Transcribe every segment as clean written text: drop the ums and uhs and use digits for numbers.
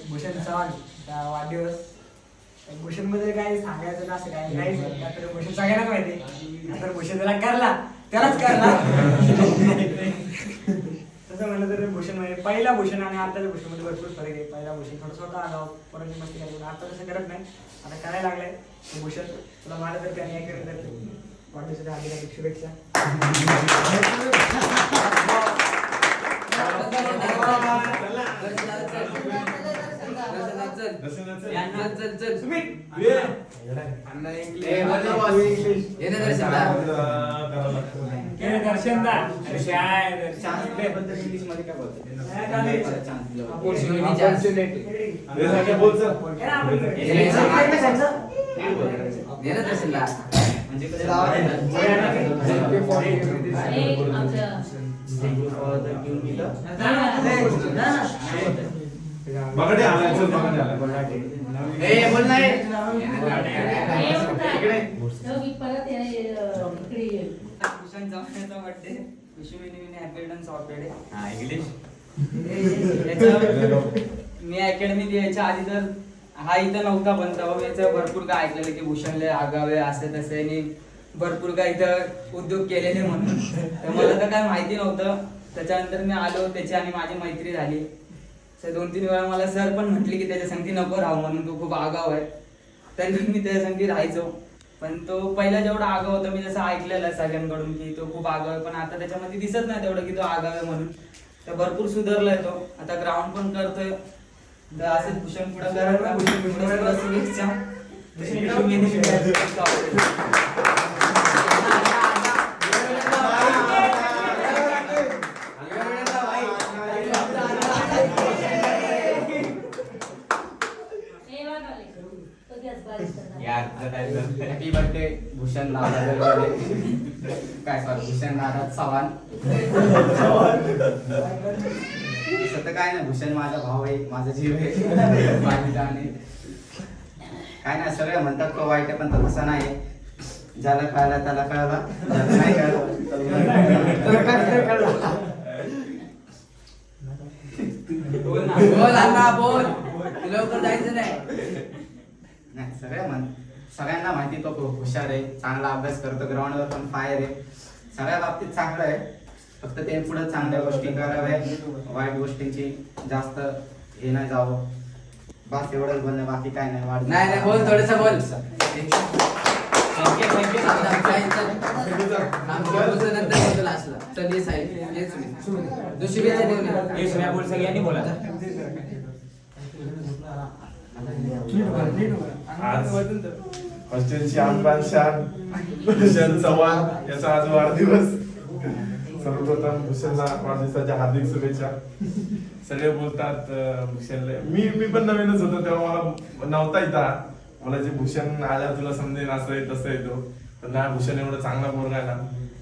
भूषण चव्हाण वाढदिवस. भूषणमध्ये काही सांगायचं असं काही नाही. तर भूषण सगळ्यांना माहिती, तर भूषण त्याला करला त्यालाच करला. तसं म्हणलं तर भूषण म्हणजे पहिला भूषण आणि आताच्या भूषणमध्ये भरपूर फरक आहे. पहिला भूषण थोडं स्वतः आला परत मस्ती करायचं, आता तसं करत नाही, आता करायला लागलाय. भूषण तुला माझ्यातर्फे आणि ऐकण्यातर्फे वाढदिवसाच्या हार्दिक शुभेच्छा. बघडे आलायचं बघडे आलाय. ए बोल नाही इकडे परत इकडे भूषण चव्हाणचा birthday. Wish you many many happy returns of birthday. हा इंग्लिश. मी अकॅडमीत यायच्या आधी तर हा इथं नव्हता, पण तेव्हा याचं भरपूर काय ऐकलेलं की भूषणले आगावे असे तसे आणि भरपूर काय इथं उद्योग केलेले म्हणून. तर मला तर काय माहिती नव्हतं. त्याच्यानंतर मी आलो, त्याची आणि माझी मैत्री झाली. 2-3 वेळा मला सर पण म्हटले की त्याच्या संगती नको राहू म्हणून, तो खूप आगाव आहे. तरी मी त्याच्या संगती राहायचो. पण तो पहिला जेवढा आगाव होता, मी जसं ऐकलेलं सगळ्यांकडून की तो खूप आगाव आहे, पण आता त्याच्यामध्ये दिसत नाही तेवढं की तो आगाव आहे म्हणून. तर भरपूर सुधारलाय तो, आता ग्राउंड पण करतोय. तर असेच भूषण पुढे हॅपी बर्थडे भूषण काय सॉरी भूषण नाराज चव्हाण. सत काय नाही, भूषण माझा भाऊ आहे, माझा जीव आहे, माझी जाण आहे. काय नाही, सगळे म्हणतात तो वाईट आहे, पण तो तसा नाही. ज्याला कळला त्याला कळला, ज्याला नाही बोल लवकर जायचं नाही. सगळ्यांना माहिती तो खूप हुशार आहे, चांगला अभ्यास करतो, ग्राउंडवर पण फायर आहे, सगळ्या बाबतीत चांगलं आहे. फक्त ते पुढे चांगल्या गोष्टी कराव्या, वाईट गोष्टींची जास्त हे नाही जावं. बस एवढंच बोलणं, बाकी काय नाही. वाढ नाही बोल, थोडस बोल. हॉस्टेलची आमदार शान भूषण चव्हाण याचा आज वाढदिवस. सर्वप्रथम भूषणला वाढदिवसाच्या हार्दिक शुभेच्छा. सगळे बोलतात भूषणला, मी पण नवीनच होतो तेव्हा मला नव्हता इथं. मला जे भूषण आल्या तुला समजेन असं आहे तसं येतो, पण ना भूषण एवढं चांगला पोरगा आहे ना.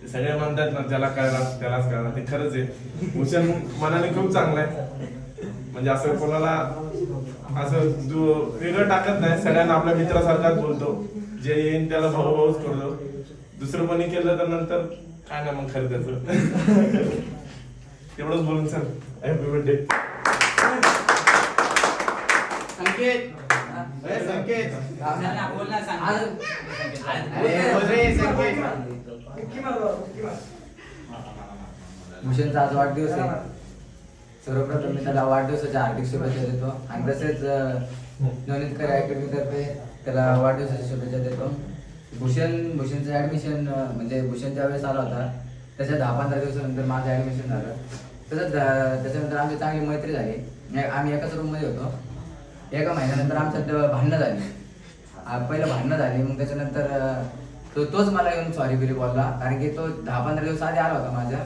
ते सगळे म्हणतात ना ज्याला कळला त्यालाच कळला, ते खरंच आहे. भूषण मनाने खूप चांगला आहे, म्हणजे असं कोणाला असं वेगळं टाकत नाही, सगळ्यांना आपल्या मित्रासारखाच बोलतो. जे येईन त्याला भाऊ भाऊच करतो. दुसरं कोणी केलं तर नंतर काय ना मग खरं त्याचं. तेवढंच बोलून सर हॅपी बर्थडे. संकेत भूषणचा आज वाढदिवस आहे. सर्वप्रथम मी त्याला वाढदिवसाच्या हार्दिक शुभेच्छा देतो आणि तसेच नवनीतकर अकॅडमी तर्फे त्याला वाढदिवसाच्या शुभेच्छा देतो. भूषणचं ऍडमिशन म्हणजे भूषण ज्या वेळेस आला होता त्याच्या 10-15 दिवसानंतर माझं ऍडमिशन झालं. त्याच्यानंतर आमची चांगली मैत्री झाली. आम्ही एकाच रूममध्ये होतो. एका महिन्यानंतर आमच्यात भांडणं झाली. पहिलं भांडणं झाली, मग त्याच्यानंतर तोच मला येऊन सॉरी बिरी बोलला, कारण की तो 10-15 दिवस आधी आला होता माझ्या.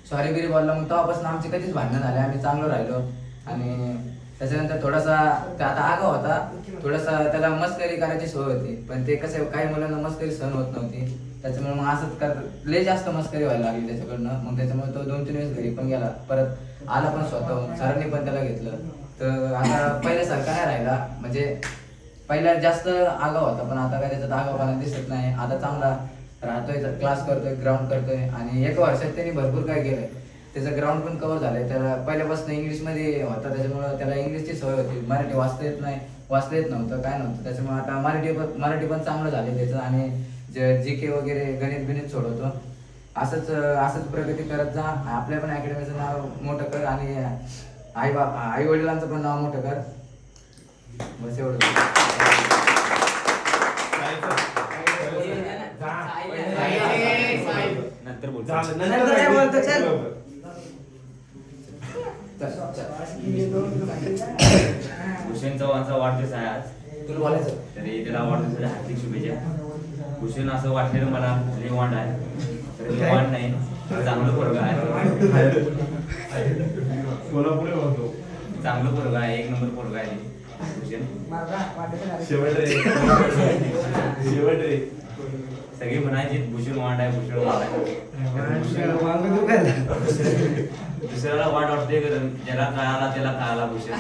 सॉरी बिरी बोलला, मग तेव्हापासून आमची कधीच भांडणं झाले, आम्ही चांगलं राहिलो. आणि त्याच्यानंतर थोडासा आता आगाव होता, थोडासा त्याला मस्करी करायची सवय होती, पण ते कसं काही मुलांना मस्करी सहन होत नव्हती. त्याच्यामुळे मग असंच लय जास्त मस्करी व्हायला लागली त्याच्याकडनं. मग त्याच्यामुळे तो 2-3 दिवस घरी पण गेला, परत आला पण स्वतः. सरांनी पण त्याला घेतलं. तर आता पहिल्यासारखा नाही राहिला, म्हणजे पहिला जास्त आगाव होता, पण आता काय त्याच्यात आगावपणा दिसत नाही. आता चांगला राहतोय, क्लास करतोय, ग्राउंड करतोय आणि 1 वर्षात त्यांनी भरपूर काय केलंय. त्याचं ग्राउंड पण कव्हर झालंय. त्याला पहिल्यापासून इंग्लिशमध्ये होता, त्याच्यामुळं त्याला इंग्लिशची सवय होती. मराठी वाचता येत नव्हतं, काय नव्हतं. त्याच्यामुळे आता मराठी पण चांगलं झालं त्याचं. आणि GK वगैरे गणित सोडवतो. असंच प्रगती करत जा. आपल्या पण अकॅडमीचं नाव मोठं कर आणि आई वडिलांचं पण नाव मोठं कर. बस एवढं. नंतर बोल. नंतर काय बोलतो, चल. भूषण चव्हाणचा वाढदिवस आहे आज. तुला बोलायचं तरी त्याला वाढदिवसाच्या हार्दिक शुभेच्छा. भूषण असं वाटलेलं मला निवांत आहे, तर निवांत नाही, चांगलं पोरगा आहे. कोल्हापुरे म्हणतो चांगलं पोरगा आहे, 1 नंबर पोरगा आहे भूषण. शेवट रे सगळी म्हणायची भूषण वांड आहे, भूषण वांड आहे. दुसऱ्याला वाट वाटते, ज्याला कळाला त्याला कळाला भूषण.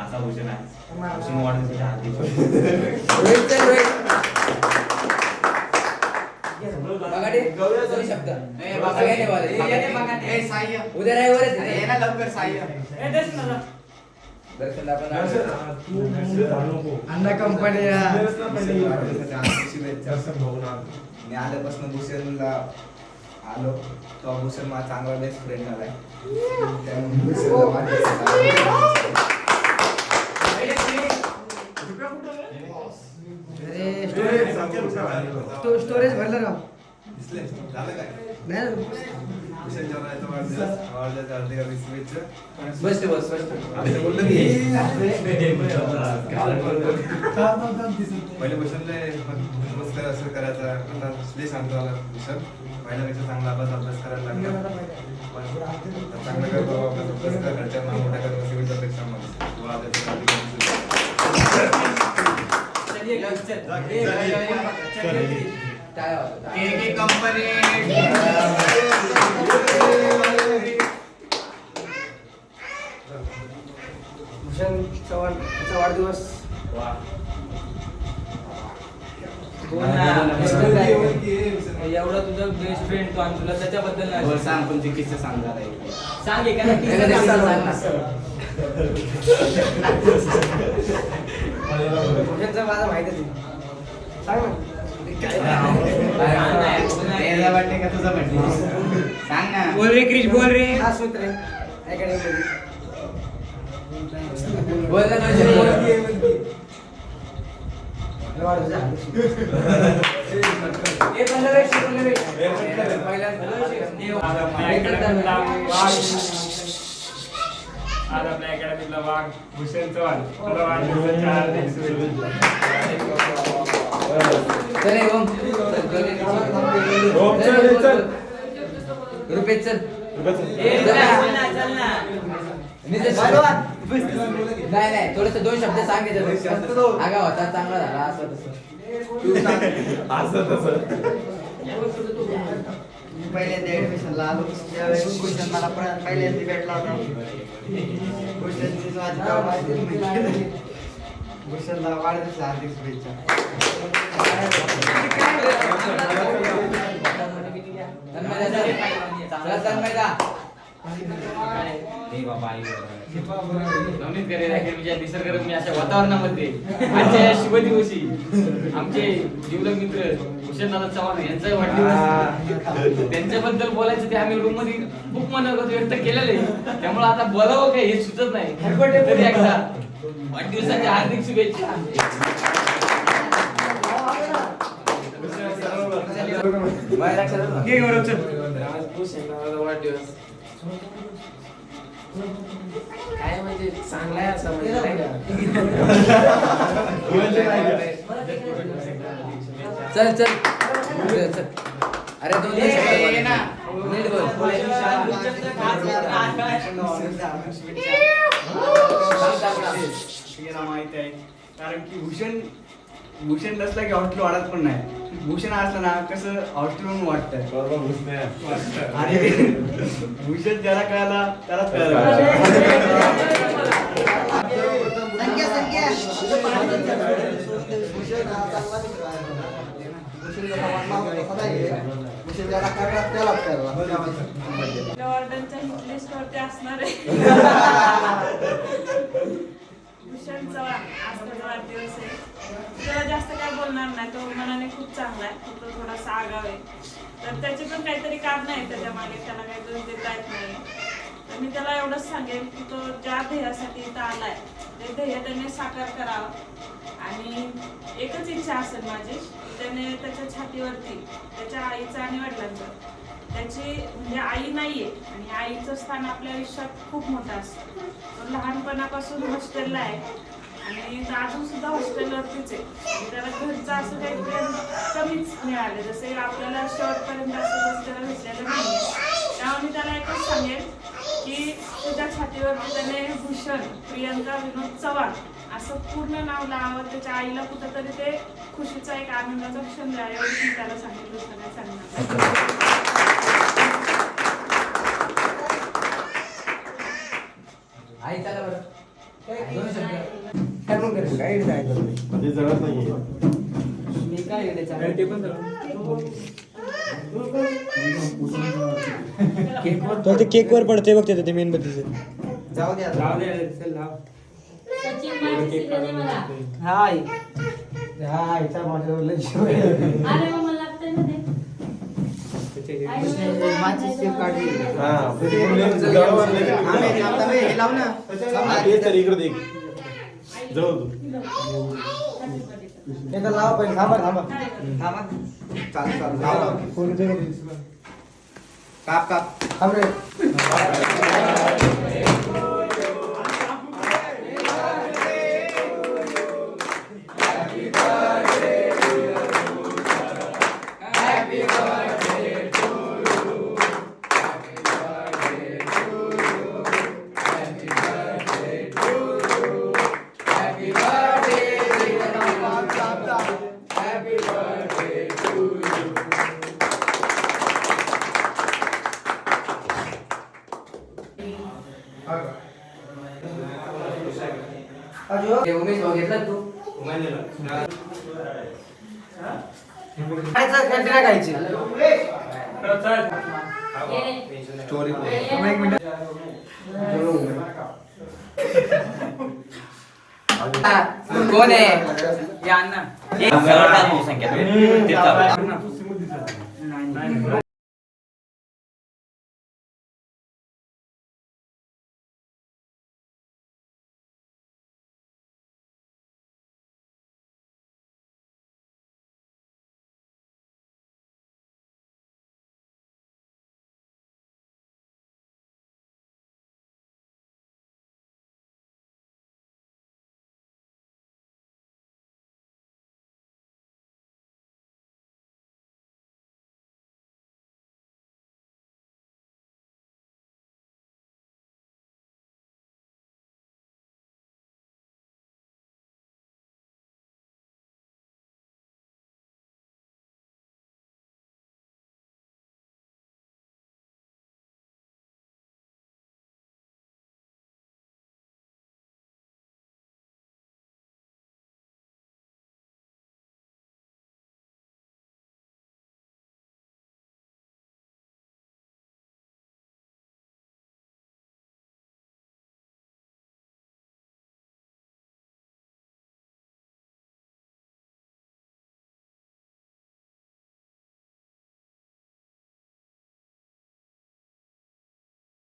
असा भूषण आहे. भूषण वाढदिवसाच्या हार्दिक शुभेच्छा. उद्या रविवार आहे. लवकर साह्य दर्शनला पण अण्णा कंपनी शुभेच्छा. मी आल्यापासून भूषणला आलो तो भूषण माझा चांगला बेस्ट फ्रेंड झालाय. त्यामुळे भूषणला स्टोरेज भरलं राव झालं काय नाही भूषण जेवणाचा वाढदिवस हार्दिक शुभेच्छा. बस बोललो की पहिले भूषणला नमस्कार असं करायचा, आता लय सांगतो मला भूषण पहिल्यापेक्षा चांगला अभ्यास करायला लागला. पण चांगला करतो अभ्यास कर, घरच्यांना मोठा करतो, सिव्हिलच्या पेक्षा मग कंपनी भूषण चव्हाण याचा वाढदिवस एवढा तुझा बेस्ट फ्रेंड तो आणि तुला त्याच्याबद्दल नाही सांग तुमचे किस्से सांगणार आहे. सांग एखादा किस्सा सांग. भूषणचं माझं माहितच आहे. सांग ना त्याला वाटते का तुझं म्हटलं सांग ना. बोल रे क्रिश, बोल रे. हा सूत्र आहे अकॅडमीमध्ये. बोल ना. आज आपल्या अकॅडमीतला वाघ भूषण चव्हाण तुला वाढदिवसाच्या हार्दिक शुभेच्छा. रुपेश चल. नाही थोडस 2 शब्द सांगितलं. आगा होता, चांगला झाला, असं तसं. असं तसं मी पहिल्यांदा ऍडमिशनला आलो त्यावेळेस भूषण मला पहिल्यांदा भेटला होता. भूषणची माझी नाव माहिती नाही. भूषणला वाढदिवसाच्या हार्दिक शुभेच्छा. हे बाबा आई नवनीत करेल अकॅडमीच्या निसर्गरम्य मी अशा वातावरणामध्ये आजच्या या शुभदिवशी आमचे जीवलग मित्र भूषण दादा चव्हाण यांचाही वाढदिवस. त्यांच्याबद्दल बोलायचं ते आम्ही रूम मध्ये खूप मनोगत व्यक्त केलेलं आहे, त्यामुळे आता बोलावं काय हे सुचत नाही. तरी एकदा वाढदिवसाच्या हार्दिक शुभेच्छा. आज भूषण वाढदिवस काय म्हणजे चांगला आहे असं म्हणजे नाही का? चल अरे 2 नीट बोल. माहिती आहे कारण की भूषण नसला की हॉस्टेल वाढत पण नाही. भूषण असलं ना कसं हॉस्टेल म्हणून वाटतंय. बरोबर भूषण आणि भूषण ज्याला कळाला त्यालाच कळालं. भूषण त्याला काय त्यालाच करायला. ऑर्डरच्या हिट लिस्ट वरती असणार आहे भूषण चव्हाण. आज त्याचा वाढदिवस आहे. त्याला जास्त काय बोलणार नाही, तो मनाने खूप चांगला आहे, फक्त थोडासा आगाव आहे. तर त्याची पण काहीतरी कारण आहे त्याच्या मागे, त्याला काही दोष देता येत नाही. तर मी त्याला एवढंच सांगेन की तो ज्या ध्येयासाठी इथं आलाय ते ध्येय त्याने साकार करावं. आणि एकच इच्छा असेल माझी की त्याने त्याच्या छातीवरती त्याच्या आईचं आणि वडिलांचं, त्याची म्हणजे आई नाहीये आणि आईचं स्थान आपल्या आयुष्यात खूप मोठं असतं. तो लहानपणापासून हॉस्टेलला आहे आणि अजून सुद्धा हॉस्टेलवरतीच आहे. म्हणजे त्याला घरचं असं काही कमीच मिळाले, जसे आपल्याला शेवटपर्यंत असं त्याला भेटलेलं नाही. त्यामुळे मी त्याला एकच सांगेन की तुझ्या छातीवरती त्याने भूषण प्रियंका विनोद चव्हाण असं पूर्ण नाव लावावं. त्याच्या आईला कुठंतरी ते खुशीचा एक आनंदाचा क्षण द्यावा, एवढं मी त्याला सांगितलं. काय सांगणार आई चला बरं. दोन शब्द. म्हणजे जळत नाहीये. मी काय आहे त्याच्या ते पण केक वर पडते बघ ते मेणबत्तीचे. जाऊ द्या चल लाव. सचिन माझी सिरियल आहे मला. हाय हा याचा माझ्यावर लय जीव आहे. अरे मग मला लागतंय ना ते. माझी सेफ काढली. हा, जळवर नाही. आता हे लाव ना. तेच तर इकडे देख. जवळ तू. एकदा लावा पहिले. थांबा थांबा. चाल लावा. काप थांब रे. हे उमेश भाऊ घेतला तू? खायची स्टोरी एक मिनिट. कोण आहे? या अण्णा एक संख्या